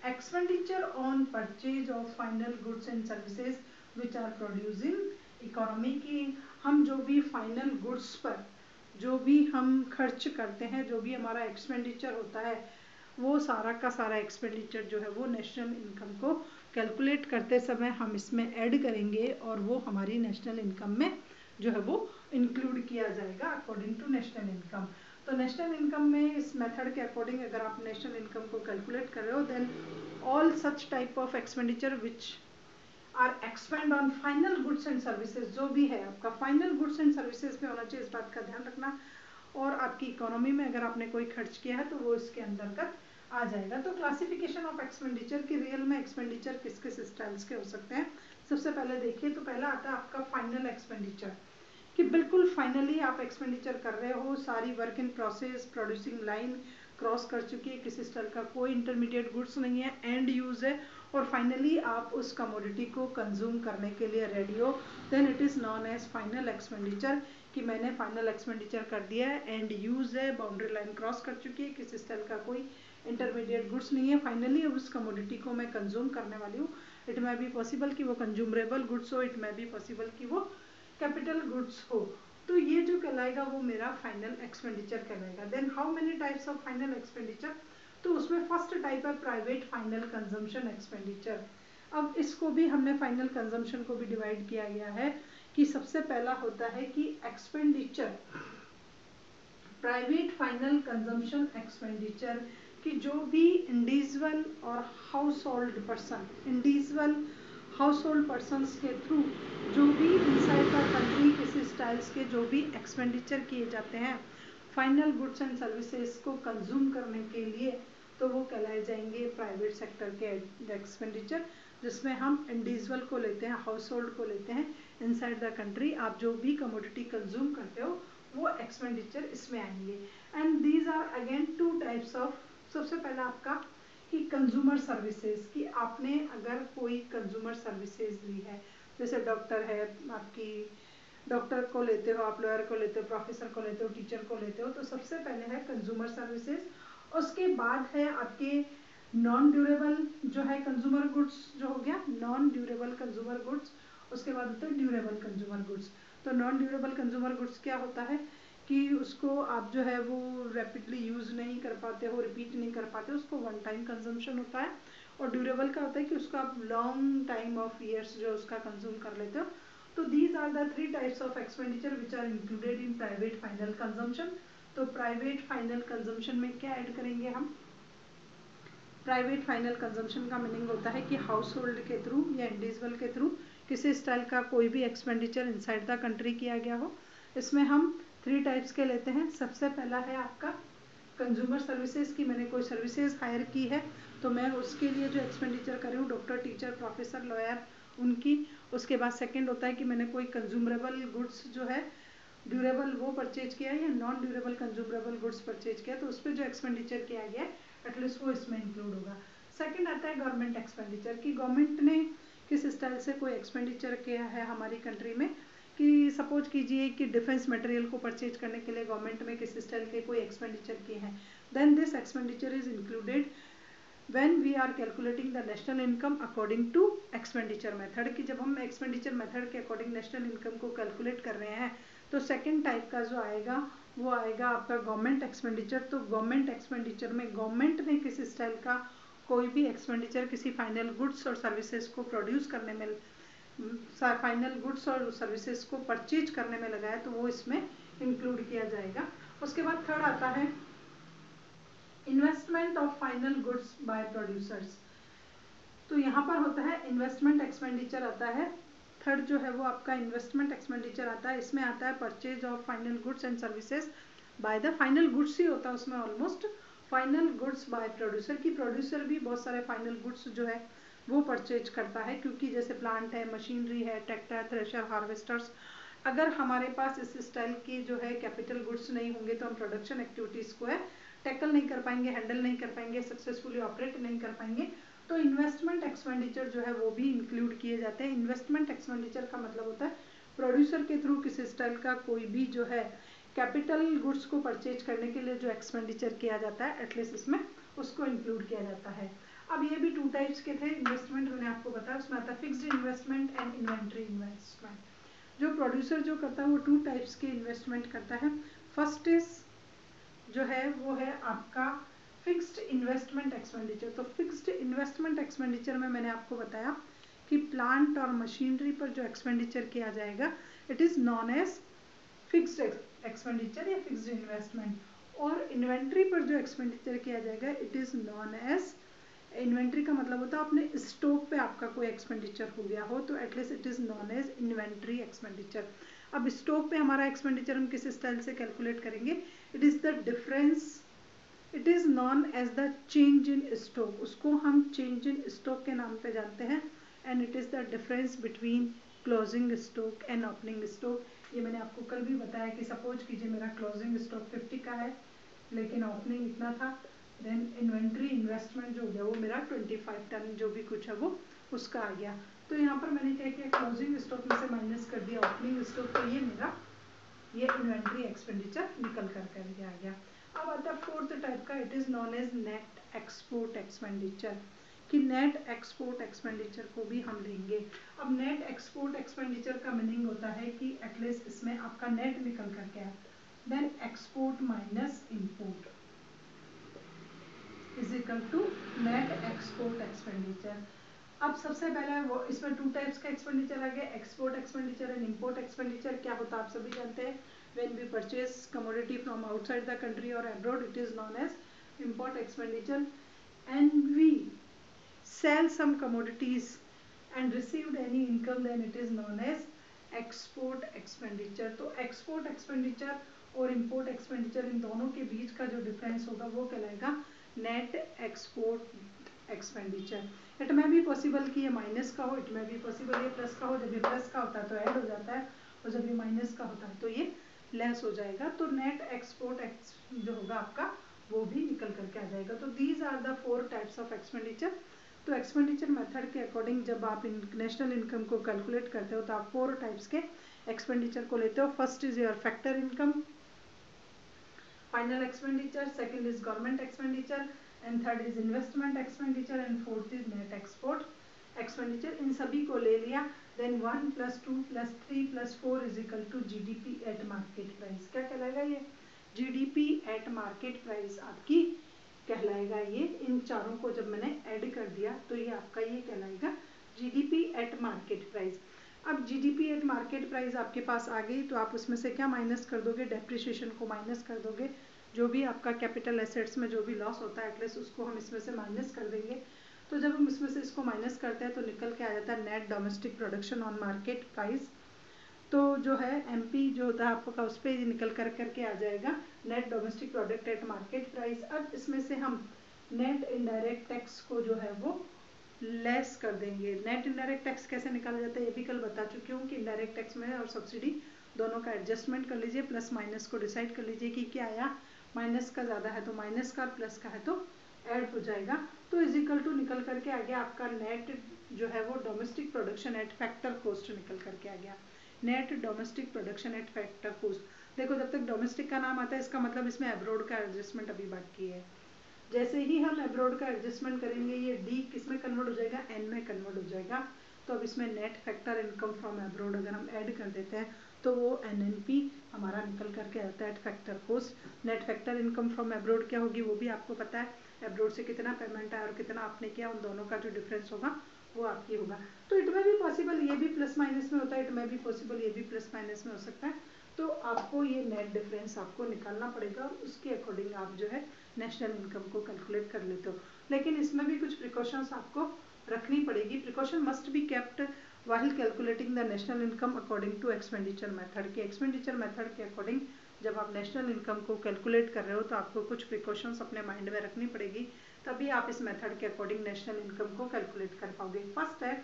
expenditure on purchase of final goods and services which are produced in economy, की हम जो भी final goods पर जो भी हम खर्च करते हैं, जो भी हमारा एक्सपेंडिचर होता है, वो सारा का सारा एक्सपेंडिचर जो है वो नेशनल इनकम को कैलकुलेट करते समय हम इसमें ऐड करेंगे और वो हमारी नेशनल इनकम में जो है वो इंक्लूड किया जाएगा अकॉर्डिंग टू नेशनल इनकम। तो नेशनल इनकम में इस मेथड के अकॉर्डिंग अगर आप नेशनल इनकम को कैलकुलेट कर रहे हो then all such type of expenditure which are expend on final goods and services, जो भी है आपका फाइनल गुड्स एंड सर्विसेज पे होना चाहिए, इस बात का ध्यान रखना। और आपकी इकोनॉमी में अगर आपने कोई खर्च किया है तो वो इसके अंतर्गत आ जाएगा। तो क्लासिफिकेशन ऑफ एक्सपेंडिचर की रियल में एक्सपेंडिचर किस किस स्टाइल्स के हो सकते हैं, सबसे पहले देखिए तो पहला आता है आपका फाइनल एक्सपेंडिचर, कि बिल्कुल फाइनली आप एक्सपेंडिचर कर रहे हो, सारी work in process producing line cross कर चुकी है, किसी स्टाइल का कोई इंटरमीडिएट गुड्स नहीं है, एंड यूज है और फाइनली आप उस कमोडिटी को कंज्यूम करने के लिए रेडी हो, then it is known as final expenditure, कि मैंने फाइनल एक्सपेंडिचर कर दिया है, एंड यूज है, बाउंड्री लाइन क्रॉस कर चुकी है, किसी स्टाइल का कोई इंटरमीडिएट गुड्स नहीं है, फाइनली अब उस कमोडिटी को मैं कंज्यूम करने वाली हूँ। इट मे बी पॉसिबल कि वो कंज्यूमरेबल गुड्स हो, इट मे बी पॉसिबल कि वो कैपिटल गुड्स हो, तो ये जो कहलाएगा वो मेरा फाइनल एक्सपेंडिचर कहलाएगा। Then how many types of final expenditure, तो उसमें फर्स्ट टाइप है प्राइवेट फाइनल कंजम्पशन एक्सपेंडिचर। अब इसको भी हमने फाइनल कंजम्पशन को भी डिवाइड किया गया है कि सबसे पहला होता है कि expenditure, private final consumption expenditure, कि जो भी इंडिविजुअल और house hold person, individual house hold persons के थ्रू जो भी इनसाइड द कंट्री किसी स्टाइल्स के जो भी एक्सपेंडिचर किए जाते हैं फाइनल गुड्स एंड सर्विसेज को कंज्यूम करने के लिए, तो वो कहलाए जाएंगे प्राइवेट सेक्टर के एक्सपेंडिचर, जिसमें हम इंडिविजुअल को लेते हैं, हाउस होल्ड को लेते हैं इनसाइड द कंट्री। आप जो भी कमोडिटी कंज्यूम करते हो वो एक्सपेंडिचर इसमें आएंगे। And these are again two types of, सबसे पहला आपका कि कंज्यूमर सर्विसेज, कि आपने अगर कोई कंज्यूमर सर्विसेज ली है, जैसे डॉक्टर है, आपकी डॉक्टर को लेते हो, आप लॉयर को लेते हो, प्रोफेसर को लेते हो, टीचर को लेते हो, तो सबसे पहले है कंज्यूमर सर्विसेज। उसके बाद है आपके नॉन ड्यूरेबल जो है कंज्यूमर गुड्स, जो हो गया नॉन ड्यूरेबल कंज्यूमर गुड्स। उसके बाद होता है ड्यूरेबल कंज्यूमर गुड्स। तो नॉन ड्यूरेबल कंज्यूमर गुड्स क्या होता है कि उसको आप जो है वो रैपिडली यूज नहीं कर पाते हो, रिपीट नहीं कर पाते, उसको वन टाइम कंजम्पशन होता है। और ड्यूरेबल का होता है कि उसको आप लॉन्ग टाइम ऑफ ईयर्स जो उसका कंज्यूम कर लेते हो। तो these are the three types of expenditure which are included in private final consumption. तो प्राइवेट फाइनल कंजम्पशन में क्या ऐड करेंगे हम? प्राइवेट फाइनल कंजम्पशन का मीनिंग होता है कि हाउस होल्ड के थ्रू या इंडिविजुअल के थ्रू किसी स्टाइल का कोई भी एक्सपेंडिचर इनसाइड द कंट्री किया गया हो। इसमें हम थ्री टाइप्स के लेते हैं। सबसे पहला है आपका कंज्यूमर सर्विसेज, की मैंने कोई सर्विसेज हायर की है तो मैं उसके लिए जो एक्सपेंडिचर कर रही हूँ, डॉक्टर, टीचर, प्रोफेसर, लॉयर, उनकी। उसके बाद सेकंड होता है कि मैंने कोई कंज्यूमरेबल गुड्स जो है ड्यूरेबल वो परचेज किया या नॉन ड्यूरेबल कंज्यूमरेबल गुड्स परचेज किया, तो उस पर जो एक्सपेंडिचर किया गया एटलीस्ट वो इसमें इंक्लूड होगा। सेकंड आता है गवर्नमेंट एक्सपेंडिचर, कि गवर्नमेंट ने किस स्टाइल से कोई एक्सपेंडिचर किया है हमारी कंट्री में, कि सपोज कीजिए कि डिफेंस मटेरियल को परचेज करने के लिए गवर्नमेंट में किस स्टाइल के कोई एक्सपेंडिचर किए हैं, then this expenditure is included when we are calculating the national income according to expenditure method, कि जब हम एक्सपेंडिचर मेथड के अकॉर्डिंग नेशनल इनकम को कैलकुलेट कर रहे हैं तो सेकंड टाइप का जो आएगा वो आएगा आपका गवर्नमेंट एक्सपेंडिचर। तो गवर्नमेंट एक्सपेंडिचर में गवर्नमेंट ने किस स्टाइल का कोई भी एक्सपेंडिचर किसी फाइनल गुड्स और सर्विसेज को प्रोड्यूस करने में, फाइनल गुड्स और सर्विसेज को परचेज करने में लगाया, तो वो इसमें इंक्लूड किया जाएगा। उसके बाद थर्ड आता है investment of final goods bye producers. तो यहाँ पर होता है इन्वेस्टमेंट एक्सपेंडिचर आता है। थर्ड जो है वो आपका इन्वेस्टमेंट एक्सपेंडिचर आता है। इसमें आता है purchase of final goods and services by the, final goods ही होता है उसमें almost, final goods by producer, की प्रोड्यूसर भी बहुत सारे फाइनल गुड्स जो है वो परचेज करता है, क्योंकि जैसे प्लांट है, मशीनरी है, ट्रैक्टर, थ्रेशर, हार्वेस्टर्स, अगर हमारे पास इस स्टाइल की जो है कैपिटल गुड्स नहीं होंगे तो हम प्रोडक्शन एक्टिविटीज को है टैकल नहीं कर पाएंगे, हैंडल नहीं कर पाएंगे, सक्सेसफुली ऑपरेट नहीं कर पाएंगे। तो इन्वेस्टमेंट एक्सपेंडिचर जो है वो भी इंक्लूड किए जाते हैं। इन्वेस्टमेंट एक्सपेंडिचर का मतलब होता है प्रोड्यूसर के थ्रू किस स्टाइल का कोई भी जो है कैपिटल गुड्स को परचेज करने के लिए जो एक्सपेंडिचर किया जाता है एटलीस्ट इसमें उसको इंक्लूड किया जाता है। अब ये भी टू टाइप्स के थे इन्वेस्टमेंट, मैंने आपको बताया, उसमें आता है fixed investment and inventory investment. जो प्रोड्यूसर जो करता है वो टू टाइप्स के इन्वेस्टमेंट करता है। फर्स्ट इज जो है वो है आपका फिक्स्ड इन्वेस्टमेंट एक्सपेंडिचर। तो फिक्स्ड इन्वेस्टमेंट एक्सपेंडिचर में मैंने आपको बताया कि प्लांट और मशीनरी पर जो एक्सपेंडिचर किया जाएगा it is known as fixed expenditure या फिक्स्ड इन्वेस्टमेंट, और इन्वेंट्री पर जो एक्सपेंडिचर किया जाएगा it is known as, inventory का मतलब होता है अपने स्टॉक पे आपका कोई एक्सपेंडिचर हो गया हो तो at least it is known as inventory expenditure. अब स्टॉक पे हमारा एक्सपेंडिचर हम किस स्टाइल से कैलकुलेट करेंगे, it is the difference, it is known as the change in stock, उसको हम चेंज इन स्टॉक के नाम पे जानते हैं, and it is the difference between closing stock and opening stock. ये मैंने आपको कल भी बताया कि सपोज कीजिए मेरा क्लोजिंग स्टॉक 50 का है लेकिन ओपनिंग इतना था, देन इन्वेंट्री इन्वेस्टमेंट जो हो गया वो मेरा 25 टन जो भी कुछ है वो उसका आ गया। तो यहाँ पर मैंने क्या किया, क्लोजिंग स्टॉक में से माइनस कर दिया ओपनिंग स्टॉक, तो ये मेरा ये इन्वेंट्री एक्सपेंडिचर निकल कर आ गया। अब आता है फोर्थ टाइप का, it is known as net export expenditure, कि नेट एक्सपोर्ट एक्सपेंडिचर को भी हम लेंगे। अब नेट एक्सपोर्ट एक्सपेंडिचर का मीनिंग होता है कि एटलीस्ट इसमें आपका नेट निकल करके आया, then export minus import, is equal to net export expenditure. अब सबसे पहले वो इसमें टू टाइप्स का एक्सपेंडिचर आ गया, export expenditure and import expenditure. क्या होता है आप सभी जानते हैं, when we purchase commodity from outside the country or abroad it is known as import expenditure, and we sell some commodities and received any income then it is known as export expenditure. तो export expenditure और import expenditure in दोनों के बीच का जो difference होगा वो कहलाएगा net export expenditure. It में भी पॉसिबल कि ये माइनस का हो, इट में भी पॉसिबल ये प्लस का हो। जब ये प्लस का होता है तो ऐड हो जाता है, और जब ये माइनस का होता है तो ये लेस हो जाएगा। तो नेट एक्सपोर्ट जो होगा आपका वो भी निकल करके आ जाएगा। तो these are the 4 types of expenditure. तो एक्सपेंडिचर मेथड के अकॉर्डिंग जब आप नेशनल इनकम को कैलकुलेट करते हो तो आप 4 टाइप्स के एक्सपेंडिचर को लेते हो। First is your factor income, final expenditure, second is government expenditure, and third is investment expenditure, and fourth is net export expenditure. इन सभी को ले लिया, then 1 + 2 + 3 + 4 is equal to GDP at market price. क्या कहलाएगा ये? जीडीपी एट मार्केट प्राइस आपकी कहलाएगा ये। इन चारों को जब मैंने ऐड कर दिया तो ये आपका ये कहलाएगा जीडीपी एट मार्केट प्राइस। अब जीडीपी एट मार्केट प्राइस आपके पास आ गई तो आप उसमें से क्या माइनस कर दोगे? डेप्रिसिएशन को माइनस कर दोगे। जो भी आपका कैपिटल एसेट्स में जो भी लॉस होता है एटलीस्ट उसको हम इसमें से माइनस कर देंगे। तो जब हम इसमें से इसको माइनस करते हैं तो निकल के आ जाता है net domestic production on market price. तो जो है एमपी जो होता है आपका उस पर निकल कर करके आ जाएगा net domestic product at market price. अब इसमें से हम नेट इनडायरेक्ट टैक्स को जो है वो लेस कर देंगे। नेट इनडायरेक्ट टैक्स कैसे निकाला जाता है ये भी कल बता चुकी हूँ कि इनडायरेक्ट टैक्स में और सब्सिडी दोनों का एडजस्टमेंट कर लीजिए, प्लस माइनस को डिसाइड कर लीजिए कि क्या आया। माइनस का ज़्यादा है तो माइनस का, प्लस का है तो ऐड हो जाएगा। तो इज इक्वल टू निकल करके आ गया आपका नेट जो है वो domestic production at factor cost निकल करके आ गया। Net domestic production at factor cost. देखो जब तक डोमेस्टिक का नाम आता है इसका मतलब इसमें एब्रोड का एडजस्टमेंट अभी बाकी है। जैसे ही हम एब्रोड का एडजस्टमेंट करेंगे ये डी किस में कन्वर्ट हो जाएगा? एन में कन्वर्ट हो जाएगा। तो अब इसमें net factor income from abroad अगर हम ऐड कर देते हैं तो वो एनएनपी हमारा निकल करके आता है eight factor cost. Net factor income from abroad क्या होगी वो भी आपको पता है, एब्रोड से कितना पेमेंट आया और कितना आपने किया उन दोनों का जो डिफरेंस होगा वो आपकी होगा। तो इट में भी पॉसिबल ये भी प्लस माइनस में होता है, इट में भी पॉसिबल ये भी प्लस माइनस में हो सकता है। तो आपको ये नेट डिफरेंस आपको निकालना पड़ेगा और उसके अकॉर्डिंग आप जो है नेशनल इनकम को कैलकुलेट कर लेते हो। लेकिन इसमें भी कुछ प्रिकॉशंस आपको रखनी पड़ेगी। Precaution must be kept while calculating the national income according to expenditure method. के एक्सपेंडिचर मेथड के अकॉर्डिंग जब आप नेशनल इनकम को कैलकुलेट कर रहे हो तो आपको कुछ प्रिकॉशंस अपने माइंड में रखनी पड़ेगी, तभी आप इस मेथड के अकॉर्डिंग नेशनल इनकम को कैलकुलेट कर पाओगे। फर्स्ट है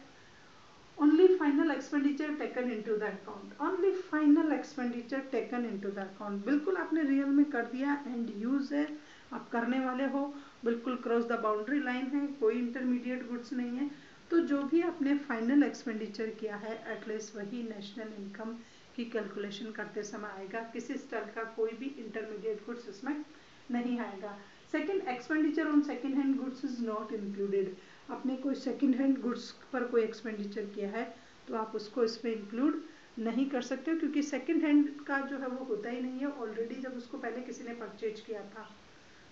only final expenditure taken into the account, only final expenditure taken into the account। बिल्कुल आपने रियल में कर दिया, एंड यूज है आप करने वाले हो, बिल्कुल क्रॉस द बाउंड्री लाइन है, कोई इंटरमीडिएट गुड्स नहीं है। तो जो भी आपने फाइनल एक्सपेंडिचर किया है एटलीस्ट वही नेशनल इनकम की कैलकुलेशन करते समय आएगा। किसी स्टाइल का कोई भी इंटरमीडिएट गुड्स इसमें नहीं आएगा। Second, expenditure on second hand goods is not included. आपने कोई सेकेंड हैंड गुड्स पर कोई एक्सपेंडिचर किया है तो आप उसको इसमें इंक्लूड नहीं कर सकते हो, क्योंकि सेकेंड हैंड का जो है वो होता ही नहीं है। ऑलरेडी जब उसको पहले किसी ने परचेज किया था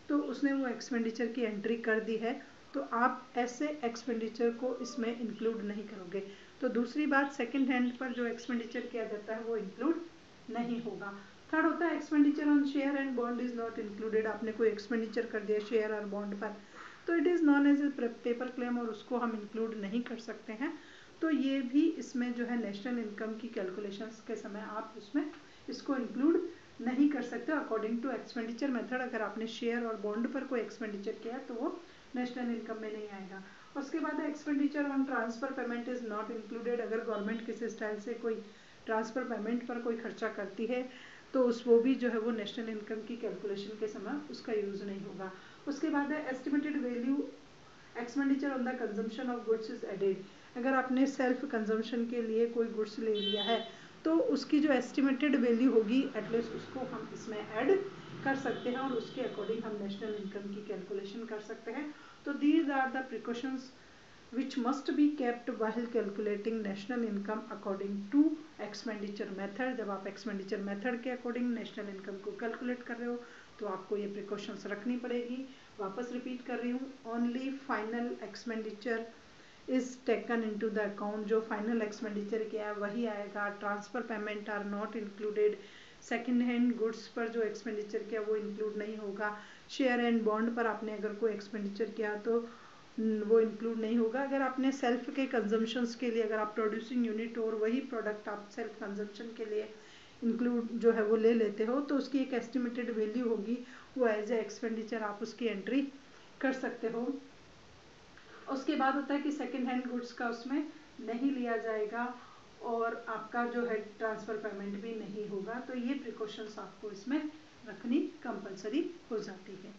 तो उसने वो एक्सपेंडिचर की एंट्री कर दी है, तो आप ऐसे एक्सपेंडिचर को इसमें इंक्लूड नहीं करोगे। तो दूसरी बात, सेकेंड हैंड पर जो एक्सपेंडिचर किया जाता है वो इंक्लूड नहीं होगा। थर्ड होता है expenditure on share and bond is not included. आपने कोई एक्सपेंडिचर कर दिया शेयर और बॉन्ड पर तो it is known as a paper claim और उसको हम इंक्लूड नहीं कर सकते हैं। तो ये भी इसमें जो है नेशनल इनकम की कैलकुलेशंस के समय आप उसमें इसको इंक्लूड नहीं कर सकते अकॉर्डिंग टू एक्सपेंडिचर मेथड। अगर आपने शेयर और बॉन्ड पर कोई एक्सपेंडिचर किया तो वो नेशनल इनकम में नहीं आएगा। उसके बाद expenditure on transfer payment is not included. अगर गवर्नमेंट किसी स्टाइल से कोई ट्रांसफर पेमेंट पर कोई खर्चा करती है तो उस वो भी जो है वो नेशनल इनकम की कैलकुलेशन के समय उसका यूज नहीं होगा। उसके बाद है estimated value expenditure on the consumption of goods is added. अगर आपने सेल्फ कंजम्पशन के लिए कोई गुड्स ले लिया है तो उसकी जो एस्टिमेटेड वैल्यू होगी एटलीस्ट उसको हम इसमें ऐड कर सकते हैं और उसके अकॉर्डिंग हम नेशनल इनकम की कैलकुलेशन कर सकते हैं। तो these are the precautions which must be kept while calculating national income according to expenditure method। जब आप expenditure method के according national income को calculate कर रहे हो तो आपको ये precautions रखनी पड़ेगी। वापस रिपीट कर रही हूँ, only final expenditure is taken into the account. जो फाइनल एक्सपेंडिचर किया है वही आएगा। Transfer payment are not included. Second hand goods पर जो एक्सपेंडिचर किया वो इंक्लूड नहीं होगा। शेयर एंड बॉन्ड पर आपने अगर कोई एक्सपेंडिचर किया तो वो इंक्लूड नहीं होगा। अगर आपने सेल्फ के कंजम्पशंस के लिए, अगर आप प्रोड्यूसिंग यूनिट और वही प्रोडक्ट आप सेल्फ कंजम्पशन के लिए इंक्लूड जो है वो ले लेते हो तो उसकी एक एस्टिमेटेड वैल्यू होगी, वो एज ए एक्सपेंडिचर आप उसकी एंट्री कर सकते हो। उसके बाद होता है कि सेकेंड हैंड गुड्स का उसमें नहीं लिया जाएगा और आपका जो है ट्रांसफ़र पेमेंट भी नहीं होगा। तो ये प्रिकॉशंस आपको इसमें रखनी कंपलसरी हो जाती है।